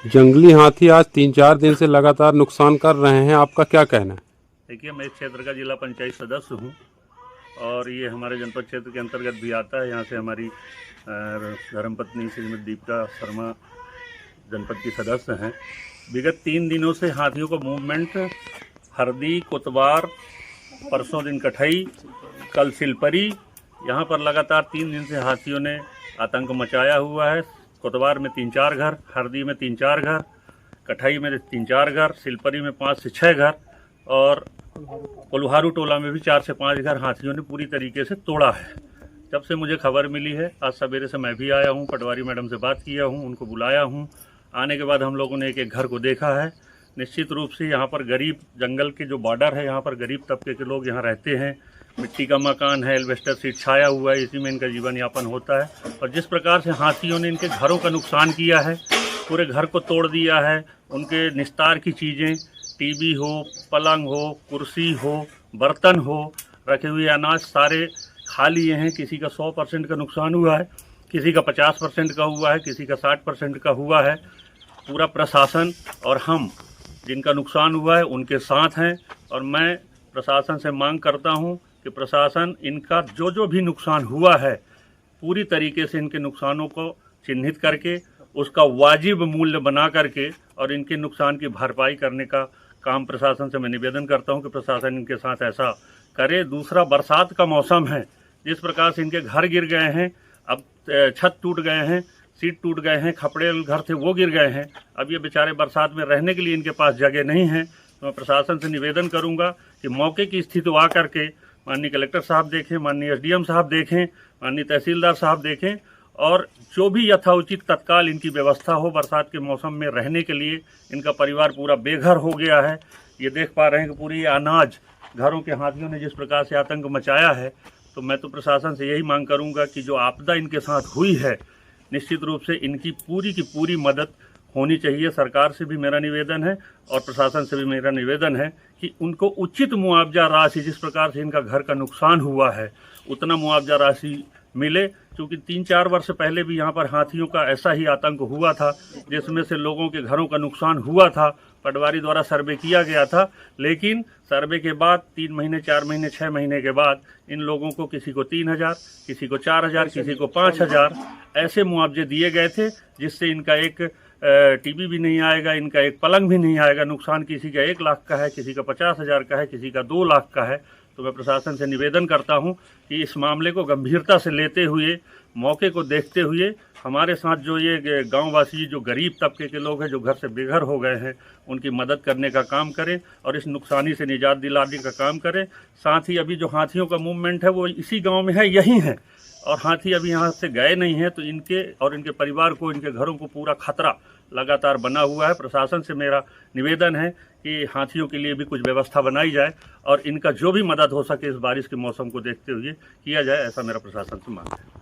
जंगली हाथी आज 3-4 दिन से लगातार नुकसान कर रहे हैं, आपका क्या कहना है? देखिए, मैं इस क्षेत्र का जिला पंचायत सदस्य हूँ और ये हमारे जनपद क्षेत्र के अंतर्गत भी आता है। यहाँ से हमारी धर्मपत्नी श्रीमती दीपिका शर्मा जनपद की सदस्य हैं। विगत 3 दिनों से हाथियों का मूवमेंट हरदी, कोतवार, परसों दिन कठई, कल सिलपरी, यहाँ पर लगातार 3 दिन से हाथियों ने आतंक मचाया हुआ है। कोतवार में 3-4 घर, हरदी में 3-4 घर, कठई में 3-4 घर, सिलपरी में 5 से 6 घर और कोल्हारू टोला में भी 4 से 5 घर हाथियों ने पूरी तरीके से तोड़ा है। जब से मुझे खबर मिली है, आज सवेरे से मैं भी आया हूँ, पटवारी मैडम से बात किया हूँ, उनको बुलाया हूँ। आने के बाद हम लोगों ने एक एक घर को देखा है। निश्चित रूप से यहाँ पर गरीब, जंगल के जो बॉर्डर है, यहाँ पर गरीब तबके के लोग यहाँ रहते हैं। मिट्टी का मकान है, एल्वेस्टर सीट छाया हुआ है, इसी में इनका जीवन यापन होता है। और जिस प्रकार से हाथियों ने इनके घरों का नुकसान किया है, पूरे घर को तोड़ दिया है, उनके निस्तार की चीज़ें, टीवी हो, पलंग हो, कुर्सी हो, बर्तन हो, रखे हुए अनाज सारे खा लिए हैं। किसी का 100% का नुकसान हुआ है, किसी का 50% का हुआ है, किसी का 60% का हुआ है। पूरा प्रशासन और हम जिनका नुकसान हुआ है उनके साथ हैं और मैं प्रशासन से मांग करता हूं कि प्रशासन इनका जो जो भी नुकसान हुआ है पूरी तरीके से इनके नुकसानों को चिन्हित करके उसका वाजिब मूल्य बना करके और इनके नुकसान की भरपाई करने का काम प्रशासन से मैं निवेदन करता हूं कि प्रशासन इनके साथ ऐसा करे। दूसरा, बरसात का मौसम है, जिस प्रकार से इनके घर गिर गए हैं, अब छत टूट गए हैं, सीट टूट गए हैं, खपड़े घर थे वो गिर गए हैं। अब ये बेचारे बरसात में रहने के लिए इनके पास जगह नहीं है। तो मैं प्रशासन से निवेदन करूंगा कि मौके की स्थिति आ करके माननीय कलेक्टर साहब देखें, माननीय एसडीएम साहब देखें, माननीय तहसीलदार साहब देखें और जो भी यथाउचित तत्काल इनकी व्यवस्था हो। बरसात के मौसम में रहने के लिए इनका परिवार पूरा बेघर हो गया है। ये देख पा रहे हैं कि पूरी अनाज घरों के हाथियों ने जिस प्रकार से आतंक मचाया है। तो मैं तो प्रशासन से यही मांग करूंगा कि जो आपदा इनके साथ हुई है, निश्चित रूप से इनकी पूरी की पूरी मदद होनी चाहिए। सरकार से भी मेरा निवेदन है और प्रशासन से भी मेरा निवेदन है कि उनको उचित मुआवजा राशि, जिस प्रकार से इनका घर का नुकसान हुआ है, उतना मुआवजा राशि मिले। क्योंकि 3-4 वर्ष पहले भी यहाँ पर हाथियों का ऐसा ही आतंक हुआ था, जिसमें से लोगों के घरों का नुकसान हुआ था। पटवारी द्वारा सर्वे किया गया था, लेकिन सर्वे के बाद 3 महीने, 4 महीने, 6 महीने के बाद इन लोगों को किसी को 3,000, किसी को 4,000, किसी को 5,000 ऐसे मुआवजे दिए गए थे, जिससे इनका एक टीवी भी नहीं आएगा, इनका एक पलंग भी नहीं आएगा। नुकसान किसी का 1 लाख का है, किसी का 50,000 का है, किसी का 2 लाख का है। तो मैं प्रशासन से निवेदन करता हूं कि इस मामले को गंभीरता से लेते हुए, मौके को देखते हुए, हमारे साथ जो ये गांववासी, जो गरीब तबके के लोग हैं, जो घर से बेघर हो गए हैं, उनकी मदद करने का काम करें और इस नुकसानी से निजात दिलाने का काम करें। साथ ही अभी जो हाथियों का मूवमेंट है वो इसी गाँव में है, यही है, और हाथी अभी यहाँ से गए नहीं हैं। तो इनके और इनके परिवार को, इनके घरों को पूरा खतरा लगातार बना हुआ है। प्रशासन से मेरा निवेदन है कि हाथियों के लिए भी कुछ व्यवस्था बनाई जाए और इनका जो भी मदद हो सके इस बारिश के मौसम को देखते हुए किया जाए, ऐसा मेरा प्रशासन से मांग है।